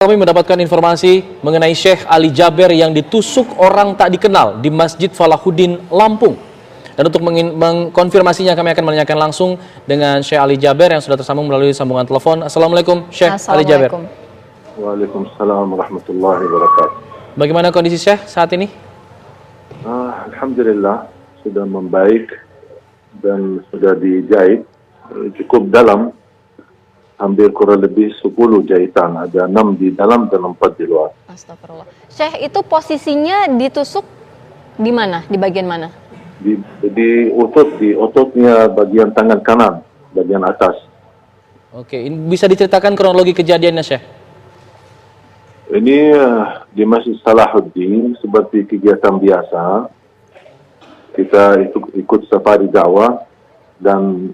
Kami mendapatkan informasi mengenai Syekh Ali Jaber yang ditusuk orang tak dikenal di Masjid Falahuddin, Lampung. Dan untuk mengkonfirmasinya kami akan menanyakan langsung dengan Syekh Ali Jaber yang sudah tersambung melalui sambungan telepon. Assalamualaikum Syekh Ali Jaber. Waalaikumsalam warahmatullahi wabarakatuh. Bagaimana kondisi Syekh saat ini? Alhamdulillah sudah membaik dan sudah dijahit cukup dalam. Hampir kurang lebih 10 jahitan, ada 6 di dalam dan 4 di luar. Astagfirullah. Syekh, itu posisinya ditusuk di mana? Di bagian mana? Di ototnya bagian tangan kanan, bagian atas. Oke, bisa diceritakan kronologi kejadiannya Syekh? Ini di Masjid Salahuddin seperti kegiatan biasa. Kita ikut safari dakwah dan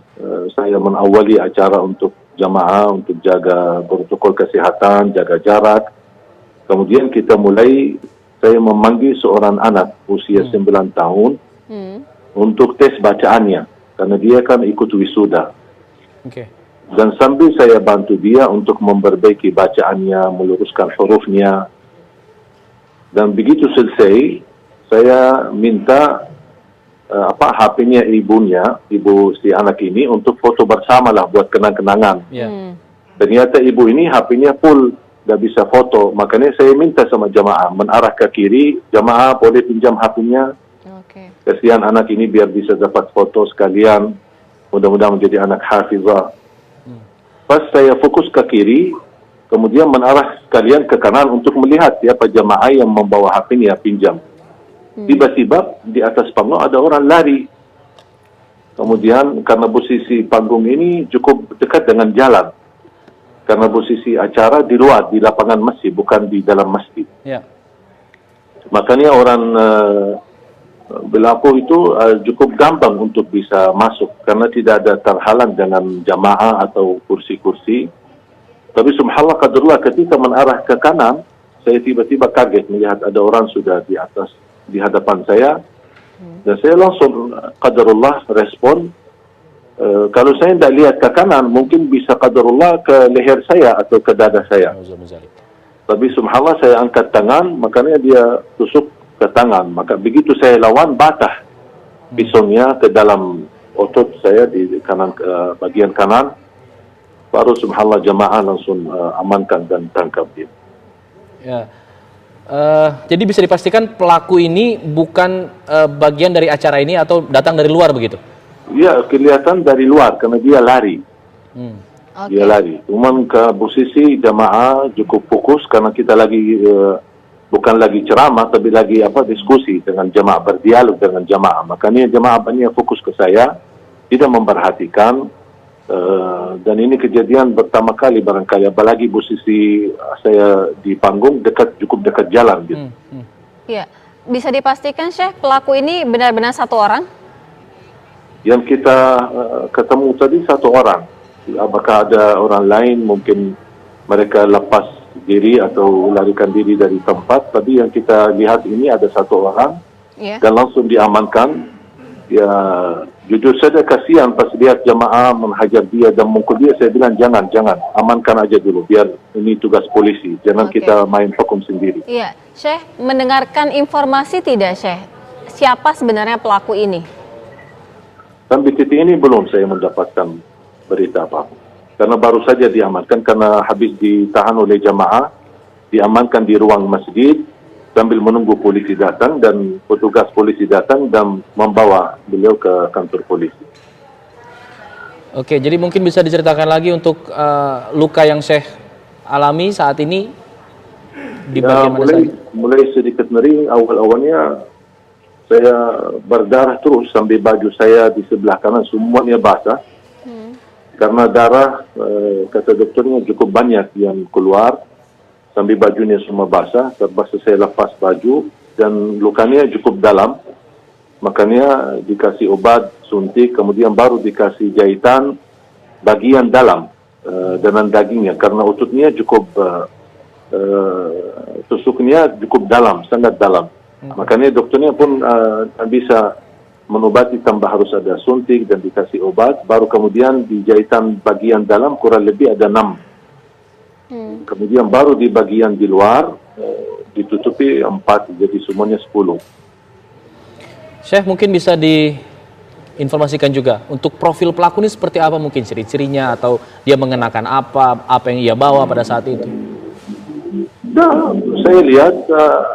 saya mengawali acara untuk jamaah untuk jaga protokol kesehatan, jaga jarak. Kemudian saya memanggil seorang anak usia 9 tahun untuk tes bacaannya, karena dia kan ikut wisuda. Dan sambil saya bantu dia untuk memperbaiki bacaannya, meluruskan hurufnya. Dan begitu selesai, saya minta HP-nya ibu si anak ini untuk foto bersama lah buat kenang-kenangan. Ternyata ibu ini HP-nya full, gak bisa foto. Makanya saya minta sama jamaah menarah ke kiri, jamaah boleh pinjam HP-nya. Kasihan anak ini biar bisa dapat foto sekalian. Mudah-mudahan menjadi anak hafizah. Pas saya fokus ke kiri, kemudian menarah sekalian ke kanan untuk melihat siapa jamaah yang membawa HP-nya pinjam. Tiba-tiba di atas panggung ada orang lari. Kemudian karena posisi panggung ini cukup dekat dengan jalan, karena posisi acara di luar, di lapangan masjid, bukan di dalam masjid. Makanya orang berlaku itu cukup gampang untuk bisa masuk, karena tidak ada terhalang dengan jamaah atau kursi-kursi. Tapi subhanallah qadarullah, ketika menarah ke kanan, saya tiba-tiba kaget melihat ada orang sudah di atas, di hadapan saya, dan saya langsung qadarullah respon. Kalau saya tidak lihat ke kanan, mungkin bisa qadarullah ke leher saya atau ke dada saya. Tapi subhanallah saya angkat tangan, makanya dia tusuk ke tangan. Maka begitu saya lawan, batah pisaunya ke dalam otot saya di kanan, bagian kanan. Baru subhanallah jamaah langsung amankan dan tangkap dia. Jadi bisa dipastikan pelaku ini bukan bagian dari acara ini atau datang dari luar begitu? Iya, kelihatan dari luar karena dia lari. Dia lari. Cuman ke posisi jamaah cukup fokus karena kita lagi bukan lagi ceramah, tapi lagi diskusi dengan jamaah, berdialog dengan jamaah. Makanya jamaah banyak fokus ke saya, tidak memperhatikan. Dan ini kejadian pertama kali barangkali, apalagi posisi saya di panggung cukup dekat jalan gitu. Iya, bisa dipastikan Syekh, pelaku ini benar-benar satu orang? Yang kita ketemu tadi satu orang. Apakah ada orang lain, mungkin mereka lepas diri atau larikan diri dari tempat, tapi yang kita lihat ini ada satu orang dan langsung diamankan. Ya, jujur saja kasihan pas lihat jamaah menghajar dia dan mukul dia. Saya bilang jangan, amankan aja dulu, biar ini tugas polisi, jangan kita main hukum sendiri. Iya, Syekh, mendengarkan informasi tidak Syekh, siapa sebenarnya pelaku ini? Sampai titik ini belum saya mendapatkan berita apa, karena baru saja diamankan, karena habis ditahan oleh jamaah, diamankan di ruang masjid sambil menunggu polisi datang, dan petugas polisi datang dan membawa beliau ke kantor polisi. Oke, jadi mungkin bisa diceritakan lagi untuk luka yang Syekh alami saat ini di bagian mana saja? Mulai sedikit nyeri, awal-awalnya saya berdarah terus sampai baju saya di sebelah kanan semuanya basah. Karena darah, kata dokternya cukup banyak yang keluar, sampai bajunya semua basah. Terpaksa saya lepas baju dan lukanya cukup dalam. Makanya dikasih obat suntik, kemudian baru dikasih jahitan bagian dalam dengan dagingnya, karena ototnya cukup tusuknya cukup dalam, sangat dalam. Makanya dokternya pun bisa mengobati tanpa harus ada suntik dan dikasih obat. Baru kemudian di jahitan bagian dalam kurang lebih ada 6 Kemudian baru di bagian di luar ditutupi 4, jadi semuanya 10. Syekh, mungkin bisa diinformasikan juga untuk profil pelaku ini seperti apa, mungkin ciri-cirinya atau dia mengenakan apa yang ia bawa pada saat itu. Nah, saya lihat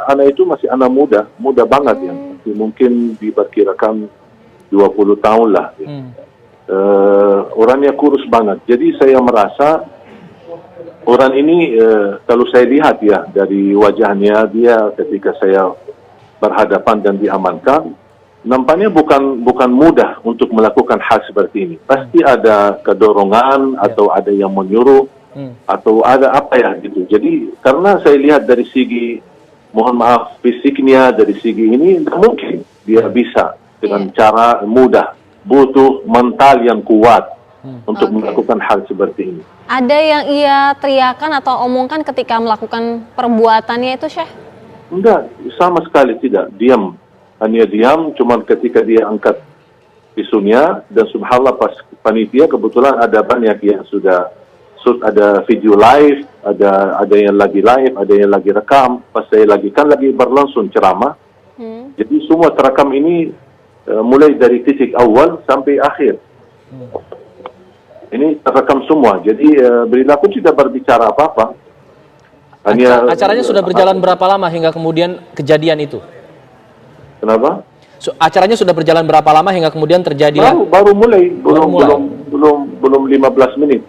anak itu masih anak muda banget ya. Mungkin diperkirakan 20 tahun lah. Ya. Orangnya kurus banget. Jadi saya merasa orang ini kalau saya lihat ya dari wajahnya dia ketika saya berhadapan dan diamankan, nampaknya bukan mudah untuk melakukan hal seperti ini. Pasti ada kedorongan atau ada yang menyuruh atau ada apa ya gitu. Jadi karena saya lihat dari segi, mohon maaf, fisiknya, dari segi ini tidak mungkin dia bisa dengan cara mudah. Butuh mental yang kuat untuk melakukan hal seperti ini. Ada yang ia teriakan atau omongkan ketika melakukan perbuatannya itu, Syekh? Enggak, sama sekali tidak. Diam. Hanya diam, cuman ketika dia angkat pisunya, dan subhanallah pas panitia kebetulan ada banyak yang sudah ada video live, ada yang lagi live, ada yang lagi rekam. Pas saya lagi berlangsung ceramah. Jadi semua terekam ini mulai dari titik awal sampai akhir. Ini terekam semua. Jadi beliau pun tidak berbicara apa-apa. Hanya acaranya sudah berjalan berapa lama hingga kemudian kejadian itu? Kenapa? Acaranya sudah berjalan berapa lama hingga kemudian terjadi? Baru mulai, belum 15 menit.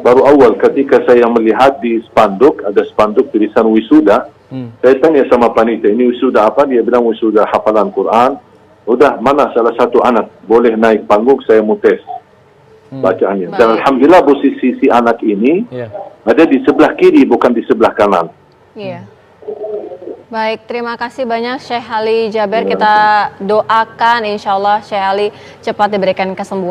Baru awal ketika saya melihat di spanduk, ada spanduk tulisan wisuda. Saya tanya sama panitia, ini wisuda apa? Dia bilang wisuda hafalan Quran. Udah, mana salah satu anak boleh naik panggung, saya mau tes bacaannya. Dan alhamdulillah posisi si anak ini ada di sebelah kiri, bukan di sebelah kanan. Iya. Baik, terima kasih banyak Syekh Ali Jaber. Kita doakan insya Allah Syekh Ali cepat diberikan kesembuhan.